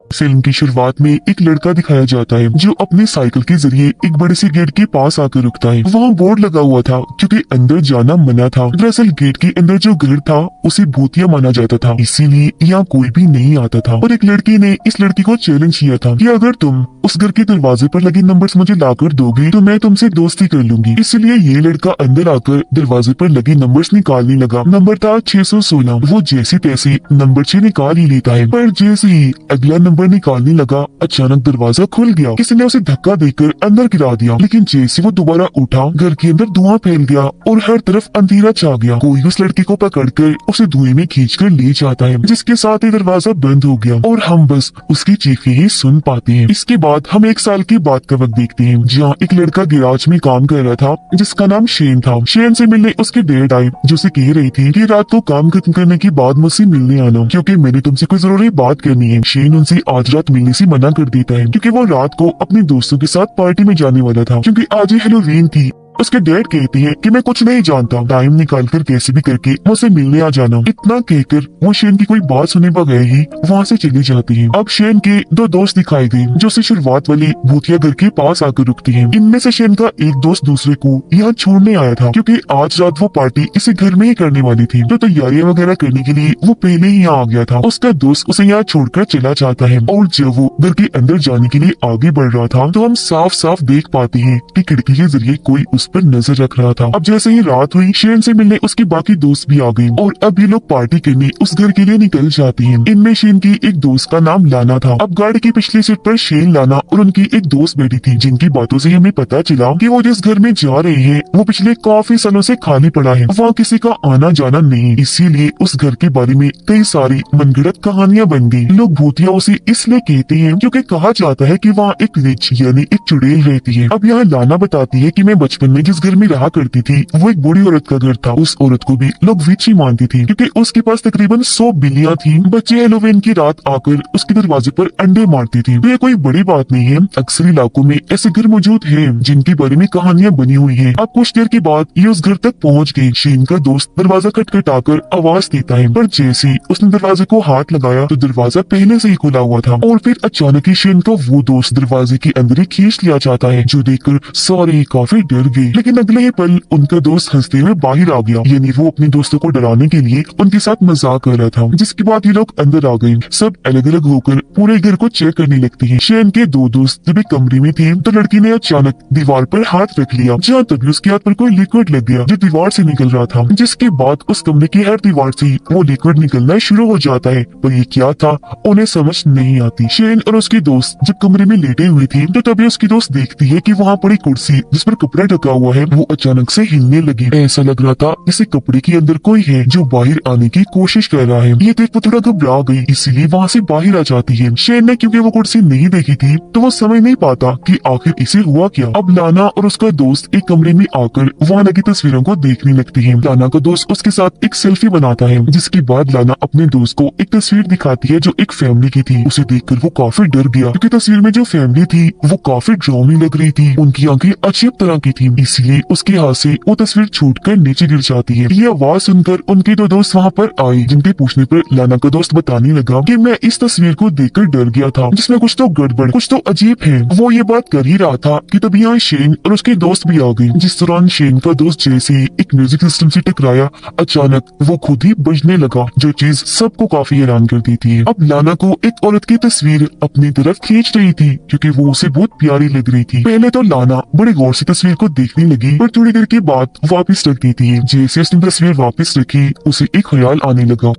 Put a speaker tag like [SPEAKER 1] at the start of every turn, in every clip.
[SPEAKER 1] Film की शुरुआत में एक लड़का दिखाया जाता है जो अपने साइकिल के जरिए एक बड़े से गेट के पास आकर रुकता है। वहाँ बोर्ड लगा हुआ था क्योंकि अंदर जाना मना था। दरअसल गेट के अंदर जो घर था उसे भूतिया माना जाता था, इसीलिए यहाँ कोई भी नहीं आता था। और एक लड़की ने इस लड़की को चैलेंज किया था कि अगर तुम उस घर के दरवाजे पर लगे नंबर्स मुझे लाकर दोगे तो मैं तुमसे दोस्ती कर लूंगी। इसलिए ये लड़का अंदर आकर दरवाजे पर लगे नंबर्स निकालने लगा। नंबर था 616। वो जैसे तैसे नंबर 6 निकाल ही लेता है, पर जैसे ही अगला नंबर निकालने लगा अचानक दरवाजा खुल गया। किसी ने उसे धक्का देकर अंदर गिरा दिया, लेकिन जैसे वो दोबारा उठा घर के अंदर धुआं फैल गया और हर तरफ अंधेरा छा गया। कोई उस लड़की को पकड़कर उसे धुएं में खींचकर ले जाता है, जिसके साथ ही दरवाजा बंद हो गया और हम बस उसकी चीखें ही सुन पाते हैं। इसके बाद हम एक साल की बात का वक्त देखते हैं, जहाँ एक लड़का गिराज में काम कर रहा था जिसका नाम शेन था। शेन से मिलने उसके डैड आए, जो उसे कह रही थी कि रात को काम खत्म करने के बाद मुझसे मिलने आना क्योंकि मैंने तुमसे कोई जरूरी बात करनी है। शेन उनसे आज रात मिलने से मना कर देता है क्योंकि वो रात को अपने दोस्तों के साथ पार्टी में जाने वाला था, क्योंकि आज ही हेलोवीन थी। उसके डैड कहते हैं कि मैं कुछ नहीं जानता, टाइम निकाल कर कैसे भी करके मुझसे मिलने आ जाना। इतना कहकर वो शेन की कोई बात सुने बगैर ही वहाँ से चली जाती है। अब शेन के दो दोस्त दिखाए गए जो उसे शुरुआत वाली भूतिया घर के पास आकर रुकते हैं। इनमें से शेन का एक दोस्त दूसरे को यहाँ छोड़ने आया था क्योंकि आज रात वो पार्टी इसी घर में ही करने वाली थी, तो तैयारियां वगैरह करने के लिए वो पहले ही यहाँ आ गया था। उसका दोस्त उसे यहाँ छोड़कर चला जाता है और जब वो घर के अंदर जाने के लिए आगे बढ़ रहा था तो हम साफ साफ देख पाते हैं कि खिड़की के जरिए कोई उस पर नजर रख रहा था। अब जैसे ही रात हुई शेन से मिलने उसके बाकी दोस्त भी आ गए और अब ये लोग पार्टी करने उस घर के लिए निकल जाते हैं। इनमें शेन की एक दोस्त का नाम लाना था। अब गाड़ी की पिछली सीट पर शेन, लाना और उनकी एक दोस्त बैठी थी, जिनकी बातों से हमें पता चला कि वो जिस घर में जा रहे हैं वो पिछले काफी सालों से खाली पड़ा है, वहाँ किसी का आना जाना नहीं। इसीलिए उस घर के बारे में कई सारी मनगढ़ंत कहानियां बन गई। लोग भूतिया उसे इसलिए कहते हैं क्योंकि कहा जाता है कि वहाँ एक विच यानी एक चुड़ैल रहती है। अब यहाँ लाना बताती है कि मैं बचपन में जिस घर में रहा करती थी वो एक बूढ़ी औरत का घर था। उस औरत को भी लोग विच ही मानती थी क्योंकि उसके पास तकरीबन 100 बिल्लियां थी। बच्चे हेलोवीन की रात आकर उसके दरवाजे पर अंडे मारती थी। तो ये कोई बड़ी बात नहीं है, अक्सर इलाकों में ऐसे घर मौजूद हैं जिनके बारे में कहानियां बनी हुई हैं। अब कुछ देर के बाद ये उस घर तक पहुंच गई। शेन का दोस्त दरवाजा खटखटाकर आवाज देता है, पर जैसे ही उसने दरवाजे को हाथ लगाया तो दरवाजा पहले से ही खुला हुआ था और फिर अचानक ही शेन का वो दोस्त दरवाजे के अंदर ही खींच लिया जाता है, जो देखकर सारे काफी डर गए। लेकिन अगले ही पल उनका दोस्त हंसते हुए बाहर आ गया, यानी वो अपने दोस्तों को डराने के लिए उनके साथ मजाक कर रहा था। जिसके बाद ये लोग अंदर आ गए। सब अलग अलग होकर पूरे घर को चेक करने लगते हैं। शेन के दो दोस्त जब एक कमरे में थे तो लड़की ने अचानक दीवार पर हाथ रख लिया, जहाँ तभी उसके हाथ पर कोई लिक्विड लग गया जो दीवार से निकल रहा था। जिसके बाद उस कमरे की हर दीवार से वो लिक्विड निकलना शुरू हो जाता है, पर ये क्या था उन्हें समझ नहीं आती। शेन और उसके दोस्त जब कमरे में लेटे हुए थे तो तभी उसकी दोस्त देखती है कि वहाँ पड़ी कुर्सी जिस पर कपड़ा ढका हुआ है वो अचानक से हिलने लगी। ऐसा लग रहा था इसे कपड़े के अंदर कोई है जो बाहर आने की कोशिश कर रहा है। ये देख वो थोड़ा घबरा गई, इसीलिए वहाँ से बाहर आ जाती है। शेन ने क्योंकि वो कुर्सी नहीं देखी थी तो वो समझ नहीं पाता कि आखिर इसे हुआ क्या। अब लाना और उसका दोस्त एक कमरे में आकर वहाँ लगी तस्वीरों को देखने लगती है। लाना का दोस्त उसके साथ एक सेल्फी बनाता है, जिसके बाद लाना अपने दोस्त को एक तस्वीर दिखाती है जो एक फैमिली की थी। उसे देखकर वो काफी डर गया क्योंकि तस्वीर में जो फैमिली थी वो काफी डरावनी लग रही थी। उनकी आंखें अजीब तरह की थी, इसलिए उसके हाथ से वो तस्वीर छूटकर नीचे गिर जाती है। ये आवाज सुनकर उनके दो दोस्त वहाँ पर आए, जिनके पूछने पर लाना का दोस्त बताने लगा कि मैं इस तस्वीर को देखकर डर गया था, जिसमें कुछ तो गड़बड़, कुछ तो अजीब है। वो ये बात कर ही रहा था कि तभी यहाँ शेन और उसके दोस्त भी आ गए। जिस दौरान शेन का दोस्त जैसे ही एक म्यूजिक सिस्टम से टकराया अचानक वो खुद ही बजने लगा, जो चीज सबको काफी हैरान कर दी थी। अब लाना को एक औरत की तस्वीर अपनी तरफ खींच रही थी क्योंकि वो उसे बहुत प्यारी लग रही थी। पहले तो लाना बड़े गौर से तस्वीर को देखने लगी, पर थोड़ी देर के बाद वापस रख दी थी। जैसे उसने तस्वीर वापस रखी उसे एक ख्याल आने लगा।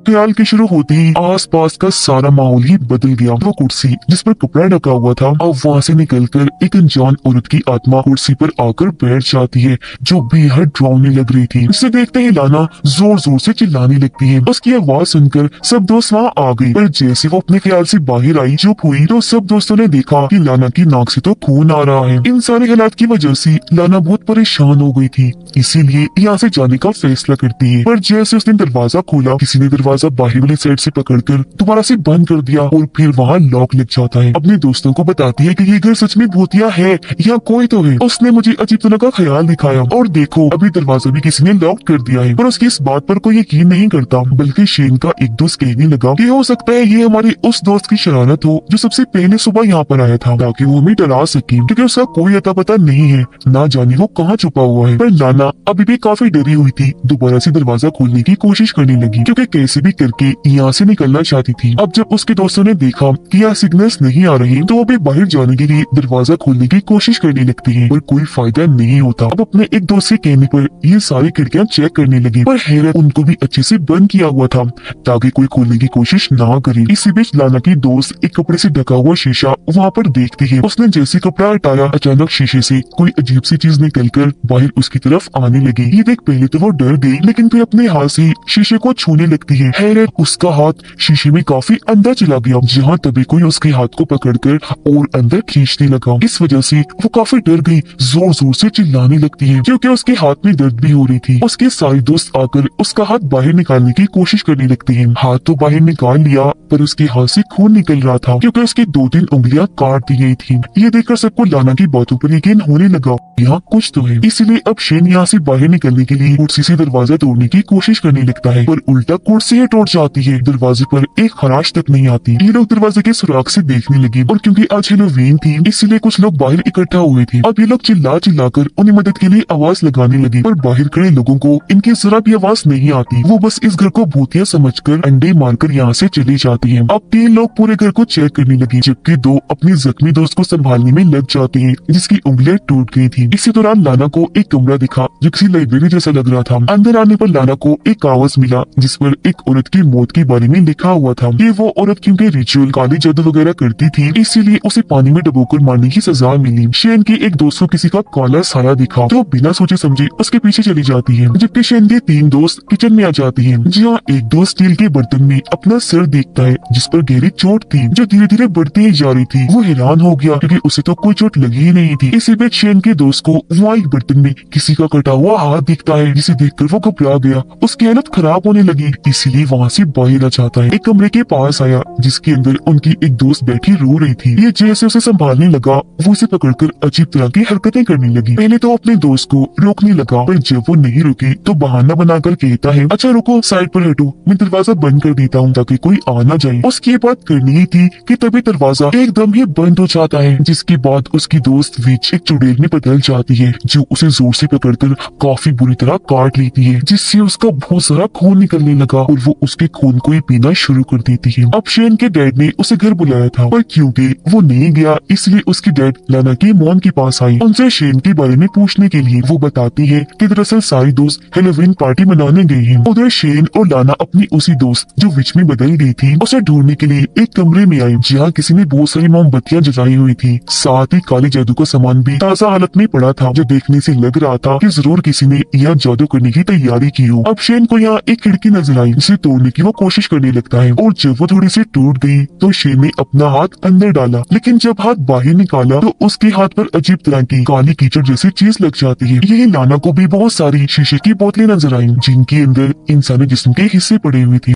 [SPEAKER 1] ख्याल के शुरू होते ही आसपास का सारा माहौल ही बदल गया। वो कुर्सी जिस पर कपड़ा ढका हुआ था अब वहाँ से निकलकर एक अनजान औरत की आत्मा कुर्सी पर आकर बैठ जाती है, जो बेहद डरावनी लग रही थी। इसे देखते ही लाना जोर जोर से चिल्लाने लगती है। उसकी आवाज सुनकर सब दोस्त वहाँ आ गए, पर जैसे वो अपने ख्याल से बाहर आई चुप हुई तो सब दोस्तों ने देखा कि लाना की नाक से तो खून आ रहा है। इन सारे हालात की वजह से लाना बहुत परेशान हो गई थी, इसीलिए यहाँ से जाने का फैसला करती है। पर जैसे उसने दरवाजा खोला किसी ने दरवाजा दरवाजा बाहर वाली साइड से पकड़कर दोबारा से बंद कर दिया और फिर वहाँ लॉक लग जाता है। अपने दोस्तों को बताती है कि ये घर सच में भूतिया है, यहाँ कोई तो है, उसने मुझे अजीब तरह का ख्याल दिखाया और देखो अभी दरवाजा भी किसी ने लॉक कर दिया है। पर उसकी इस बात पर कोई यकीन नहीं करता, बल्कि शेन का एक दोस्त कहने लगा कि हो सकता है ये हमारे उस दोस्त की शरारत हो जो सबसे पहले सुबह यहाँ पर आया था, ताकि वो हमें डरा सके, क्योंकि उसका कोई अता पता नहीं है, ना जाने वो कहाँ छुपा हुआ है। पर लाना अभी भी काफी डरी हुई थी, दोबारा से दरवाजा खोलने की कोशिश करने लगी, क्योंकि कैसे भी करके यहाँ से निकलना चाहती थी। अब जब उसके दोस्तों ने देखा कि यहाँ सिग्नल्स नहीं आ रहे, तो वो भी बाहर जाने के लिए दरवाजा खोलने की कोशिश करने लगती है, पर कोई फायदा नहीं होता। अब अपने एक दोस्त के कहने पर ये सारी खिड़कियाँ चेक करने लगी, पर हैरत उनको भी अच्छे से बंद किया हुआ था ताकि कोई खोलने की कोशिश ना करे। इसी बीच लाना की दोस्त एक कपड़े से ढका हुआ शीशा वहाँ पर देखती है। उसने जैसे कपड़ा हटाया, अचानक शीशे से कोई अजीब सी चीज निकलकर बाहर उसकी तरफ आने लगी। ये देख पहले तो वो डर गई, लेकिन फिर अपने हाथ से शीशे को छूने लगती है। हैरत उसका हाथ शीशे में काफी अंदर चला गया, जहाँ तभी कोई उसके हाथ को पकड़कर और अंदर खींचने लगा। इस वजह से वो काफी डर गई, जोर जोर से चिल्लाने लगती है, क्योंकि उसके हाथ में दर्द भी हो रही थी। उसके सारे दोस्त आकर उसका हाथ बाहर निकालने की कोशिश करने लगते हैं। हाथ तो बाहर निकाल लिया, पर उसके हाथ से खून निकल रहा था, क्योंकि उसकी 2-3 उंगलियां काट दी गई थी। ये देखकर सबको लाना की बातों पर यकीन होने लगा, यहाँ कुछ तो है। इसलिए अब शेन यहाँ से बाहर निकलने के लिए कुर्सी से दरवाजा तोड़ने की कोशिश करने लगता है, पर उल्टा कुर्सी ही टूट जाती है। दरवाजे पर एक खराश तक नहीं आती। ये लोग दरवाजे के सुराग से देखने लगे, और क्योंकि आज हैलोवीन थी, इसलिए कुछ लोग बाहर इकट्ठा हुए थे। अब ये लोग चिल्ला चिल्लाकर उन्हें मदद के लिए आवाज लगाने लगे, पर बाहर खड़े लोगों को इनकी जरा भी आवाज नहीं आती। वो बस इस घर को भूतिया समझकर अंडे मारकर यहाँ से चली जाती है। अब 3 लोग पूरे घर को चेक करने लगे, जबकि 2 अपने जख्मी दोस्त को संभालने में लग जाते हैं, जिसकी उंगलियां टूट गई थी। इसी दौरान लाना को एक कमरा दिखा जो किसी लाइब्रेरी जैसा लग रहा था। अंदर आने पर लाना को एक कागज मिला, जिस पर एक औरत की मौत के बारे में लिखा हुआ था। ये वो औरत क्योंकि रिचुअल काली जादू वगैरह करती थी, इसीलिए उसे पानी में डुबोकर मारने की सजा मिली। शेन के एक दोस्त को किसी का काला साया दिखा, तो बिना सोचे समझे उसके पीछे चली जाती है, जबकि शेन के 3 दोस्त किचन में आ जाती हैं, जहाँ एक दोस्त स्टील के बर्तन में अपना सर देखता है, जिस पर गहरी चोट थी जो धीरे धीरे बढ़ती ही जा रही थी। वो हैरान हो गया, क्योंकि उसे तो कोई चोट लगी ही नहीं थी। इसी बीच शेन के दोस्त को वहाँ एक बर्तन में किसी का कटा हुआ हाथ दिखता है, जिसे देखकर वो घबरा गया। उसकी हालत खराब होने लगी, इसीलिए वहाँ से बाहर आ जाता है। एक कमरे के पास आया, जिसके अंदर उनकी एक दोस्त बैठी रो रही थी। ये जैसे उसे संभालने लगा, वो उसे पकड़कर अजीब तरह की हरकतें करने लगी। पहले तो अपने दोस्त को रोकने लगा, पर जब वो नहीं रुकी तो बहाना बनाकर कहता है, अच्छा रुको, साइड पर हटो, मैं दरवाजा बंद कर देता हूँ ताकि कोई आ ना जाए। उसकी ये बात करनी ही थी कि तभी दरवाजा एकदम ही बंद हो जाता है, जिसके बाद उसकी दोस्त विच एक चुड़ैल में बदल जाती है, जो उसे जोर से पकड़कर काफी बुरी तरह काट लेती है, जिससे उसका बहुत सारा खून निकलने लगा और वो उसके खून को ही पीना शुरू कर देती है। अब शेन के डैड ने उसे घर बुलाया था, पर क्योंकि वो नहीं गया, इसलिए उसकी डैड लाना की मॉम के पास आई उनसे शेन के बारे में पूछने के लिए। वो बताती है कि दरअसल सारे दोस्त हैलोवीन पार्टी मनाने गए हैं। उधर शेन और लाना अपनी उसी दोस्त जो विच में बदल गई थी उसे ढूंढने के लिए एक कमरे में आए, जहाँ किसी ने बहुत सारी मोमबत्तियां जलाई हुई थी। साथ ही काले जादू का सामान भी ताजा हालत में पड़ा था, जो देखने से लग रहा था कि जरूर किसी ने यहाँ जादू करने की तैयारी की हो। अब शेन को यहाँ एक खिड़की नजर आई, जिसे तोड़ने की वो कोशिश करने लगता है, और जब वो थोड़ी सी टूट गई तो शेन ने अपना हाथ अंदर डाला, लेकिन जब हाथ बाहर निकाला तो उसके हाथ पर अजीब तरह की काली कीचड़ जैसी चीज लग जाती है। यही लाना को भी बहुत सारी शीशे की बोतलें नजर आई, जिनके अंदर इंसानी जिस्म के हिस्से पड़े हुए थे।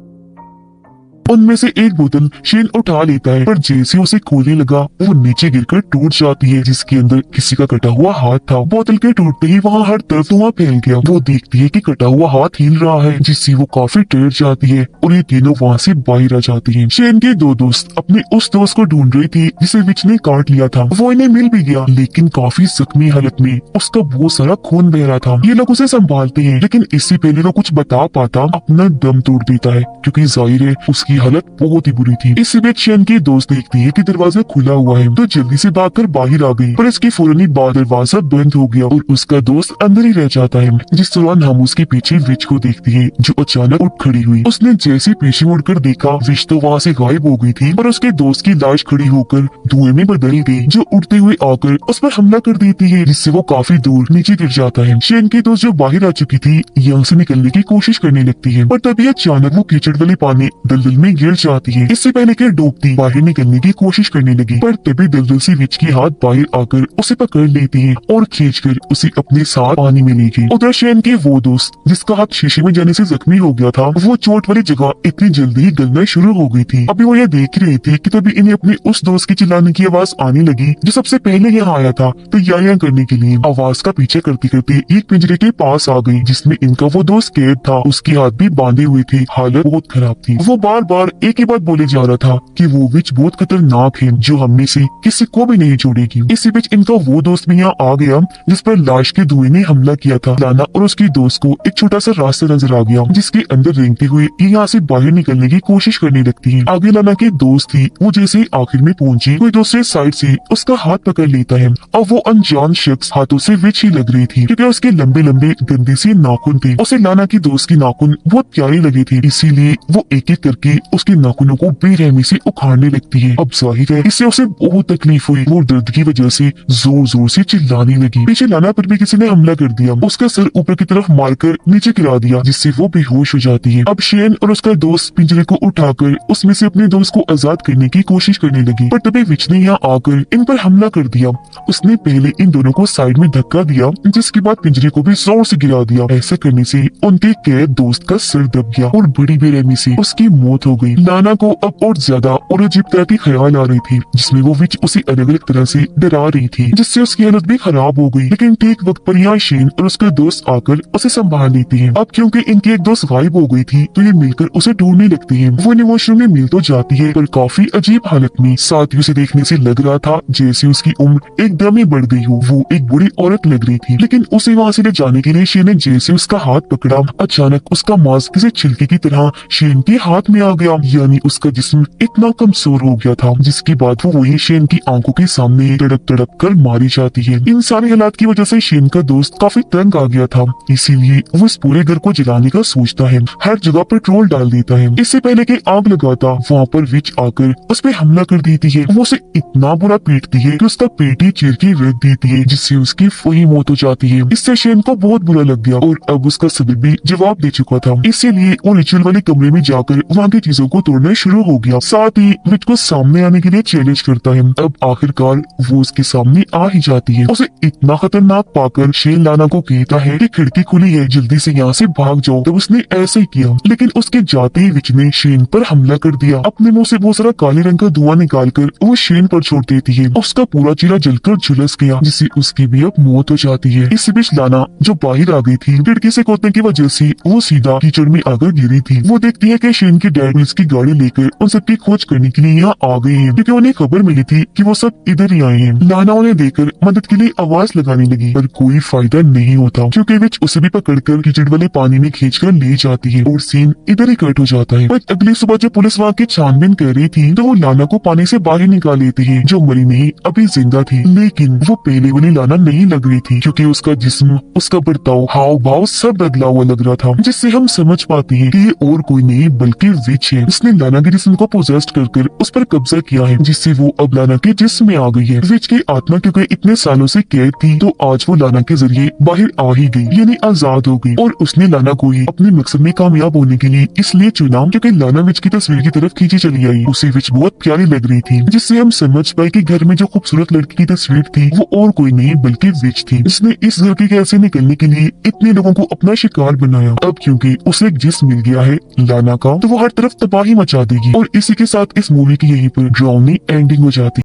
[SPEAKER 1] उनमें से एक बोतल शेन उठा लेता है, पर जैसे उसे खोलने लगा वो नीचे गिरकर टूट जाती है, जिसके अंदर किसी का कटा हुआ हाथ था। बोतल के टूटते ही वहाँ हर तरफ धुआं फैल गया। वो देखती है कि कटा हुआ हाथ हिल रहा है, जिससे वो काफी डर जाती है और ये तीनों वहाँ से बाहर आ जाती हैं। शेन के 2 दोस्त अपने उस दोस्त को ढूंढ रही थी जिसे विच ने काट लिया था। वो इन्हें मिल भी गया, लेकिन काफी जख्मी हालत में, उसका बहुत सारा खून बह रहा था। ये लोग उसे संभालते हैं, लेकिन इससे पहले वो कुछ बता पाता अपना दम तोड़ देता है, क्योंकि जाहिर है उसकी हालत बहुत ही बुरी थी। इसी बीच शेन की दोस्त देखती है कि दरवाजा खुला हुआ है, तो जल्दी से भागकर बाहर आ गई, पर इसके फौरन ही बाद दरवाजा बंद हो गया और उसका दोस्त अंदर ही रह जाता है। जिस दौरान हम उसके पीछे विच को देखती है, जो अचानक उठ खड़ी हुई। उसने जैसे पीछे मुड़कर देखा, विच तो वहाँ से गायब हो गई थी, पर उसके दोस्त की लाश खड़ी होकर धुएं में बदल गई, जो उड़ते हुए आकर उस पर हमला कर देती है, जिससे वो काफी दूर नीचे गिर जाता है। शेन की दोस्त जो बाहर आ चुकी थी यहाँ से निकलने की कोशिश करने लगती है, पर तभी अचानक वो कीचड़ वाले पानी दलदल में गिर जाती है। इससे पहले कि डूबती बाहर निकलने की कोशिश करने लगी, पर तभी दलदल से विच की हाथ बाहर आकर उसे पकड़ लेती है और खींचकर उसे अपने साथ पानी में ले गई। उधर शेन के वो दोस्त जिसका हाथ शीशे में जाने से जख्मी हो गया था, वो चोट वाली जगह इतनी जल्दी ही गलना शुरू हो गई थी। अभी वो ये देख रही थी कि तभी इन्हें अपने उस दोस्त की चिल्लाने की आवाज आने लगी जो सबसे पहले यहाँ आया था तैयारियां करने के लिए। आवाज का पीछे करते करते एक पिंजरे के पास आ गई जिसमें इनका वो दोस्त कैद था। उसके हाथ भी बांधे हुए थे, हालत बहुत खराब थी। वो बार बार एक ही बात बोले जा रहा था कि वो विच बहुत खतरनाक है जो हमने से किसी को भी नहीं छोड़ेगी। इसी बीच इनका वो दोस्त भी यहाँ आ गया जिस पर लाश के धुएं ने हमला किया था। लाना और उसकी दोस्त को एक छोटा सा रास्ता नजर आ गया जिसके अंदर रेंगते हुए यहाँ से बाहर निकलने की कोशिश करने लगती है। आगे लाना की दोस्त थी, वो जैसे ही आखिर में पहुंची कोई दूसरे साइड से उसका हाथ पकड़ लेता है और वो अनजान शख्स हाथों से विच ही लग रही थी क्योंकि उसके लंबे लंबे गंदे से नाखून थे। उसे लाना की दोस्त की नाखून बहुत प्यारी लगी थी, इसीलिए वो एक एक करके उसके नाखूनों को बेरहमी से उखाड़ने लगती है। अब जाहिर है इससे उसे बहुत तकलीफ हुई। वो दर्द की वजह से जोर जोर से चिल्लाने लगी। पीछे लाना पर भी किसी ने हमला कर दिया, उसका सर ऊपर की तरफ मारकर नीचे गिरा दिया जिससे वो बेहोश हो जाती है। अब शेन और उसका दोस्त पिंजरे को उठाकर उसमें से अपने दोस्त को आजाद करने की कोशिश करने लगी, पर तभी विच ने यहाँ आकर इन पर हमला कर दिया। उसने पहले इन दोनों को साइड में धक्का दिया जिसके बाद पिंजरे को भी जोर से गिरा दिया। ऐसा करने से उनके कैद दोस्त का सर दब गया और बड़ी बेरहमी से उसकी मौत हो गई। लाना को अब और ज्यादा और अजीब तरह की ख्याल आ रही थी जिसमें वो विच उसे अलग अलग तरह से डरा रही थी जिससे उसकी हालत भी खराब हो गई। लेकिन ठीक वक्त पर यहाँ शेन और उसका दोस्त आकर उसे संभाल लेती है। अब क्योंकि इनकी एक दोस्त गायब हो गई थी तो ये मिलकर उसे ढूंढने लगती है। वो वॉशरूम में मिल तो जाती है पर काफी अजीब हालत में। साथ ही उसे देखने से लग रहा था जैसे उसकी उम्र एकदम ही बढ़ गई हो। वो एक बुरी औरत लग रही थी, लेकिन उसे वहाँ से ले जाने के लिए शेन ने जैसे उसका हाथ पकड़ा, अचानक उसका मांस किसी छिलके की तरह शेन के हाथ में आ गया। यानी उसका जिस्म इतना कमजोर हो गया था जिसके बाद वो वही शेन की आंखों के सामने तड़प तड़प कर मारी जाती है। इन सारी हालात की वजह से शेन का दोस्त काफी तंग आ गया था, इसीलिए वो इस पूरे घर को जलाने का सोचता है। हर जगह पेट्रोल डाल देता है। इससे पहले कि आग लगाता वहाँ पर विच आकर उस पर हमला कर देती है। वो उसे इतना बुरा पीटती है कि उसका पेट ही चीर के रख देती है जिससे उसकी वही मौत हो जाती है। इससे शेन को बहुत बुरा लग गया और अब उसका सब्र भी जवाब दे चुका था, इसीलिए वो रिचुअल वाले कमरे में जाकर वहाँ की चीजों को तोड़ना शुरू हो गया। साथ ही विच को सामने आने के लिए चैलेंज करता है। अब आखिरकार वो उसके सामने आ ही जाती है। उसे इतना खतरनाक पाकर शेन लाना को कहता है कि खिड़की खुली है, जल्दी से यहाँ से भाग जाओ। तब उसने ऐसे ही किया, लेकिन उसके जाते ही विच ने शेन पर हमला कर दिया। अपने मुंह से बहुत सारा काले रंग का धुआं निकालकर वो शेन पर छोड़ देती है। उसका पूरा चेहरा जलकर झुलस गया जिससे उसकी भी अब मौत हो जाती है। इस बीच लाना जो बाहर आ गई थी खिड़की से कूदने की वजह से वो सीधा कीचड़ में आकर गिरी थी। वो देखती है कि शेन के डैड पुलिस की गाड़ी लेकर उन सबकी खोज करने के लिए यहाँ आ गए हैं क्योंकि उन्हें खबर मिली थी कि वो सब इधर ही आए हैं। लाना उन्हें देखकर मदद के लिए आवाज लगाने लगी पर कोई फायदा नहीं होता क्योंकि विच उसे भी पकड़कर कीचड़ वाले पानी में खींचकर ले जाती है और सीन इधर ही कट हो जाता है। पर अगली सुबह जब पुलिस वहाँ की छानबीन कर रही थी तो वो लाना को पानी से बाहर निकाल लेती है जो मरी नहीं अभी जिंदा थी। लेकिन वो पहले वाली लाना नहीं लग रही थी क्योंकि उसका जिस्म, उसका बर्ताव, हाव भाव सब बदला हुआ लग रहा था जिससे हम समझ पाते हैं कि ये और कोई नहीं बल्कि विच है। उसने लाना के जिस्म को पोजेस्ट कर उस पर कब्जा किया है जिससे वो अब लाना के जिस्म में आ गई है। विच की आत्मा क्योंकि इतने सालों से कैद थी तो आज वो लाना के जरिए बाहर आ ही गई, यानी आजाद हो गई। और उसने लाना को ही अपने मकसद में कामयाब होने के लिए इसलिए चुना क्योंकि लाना विच की तस्वीर की तरफ खींची चली आई। उसे विच बहुत प्यारी लग रही थी जिससे हम समझ पाए कि घर में जो खूबसूरत लड़की की तस्वीर थी वो और कोई नहीं बल्कि विच थी। इसने इस घर के कैसे निकलने के लिए इतने लोगों को अपना शिकार बनाया। अब क्योंकि उसे एक जिस्म मिल गया है लाना का तो वो हर तरफ तबाही मचा देगी। और इसी के साथ इस मूवी की यहीं पर ड्राउनी एंडिंग हो जाती है।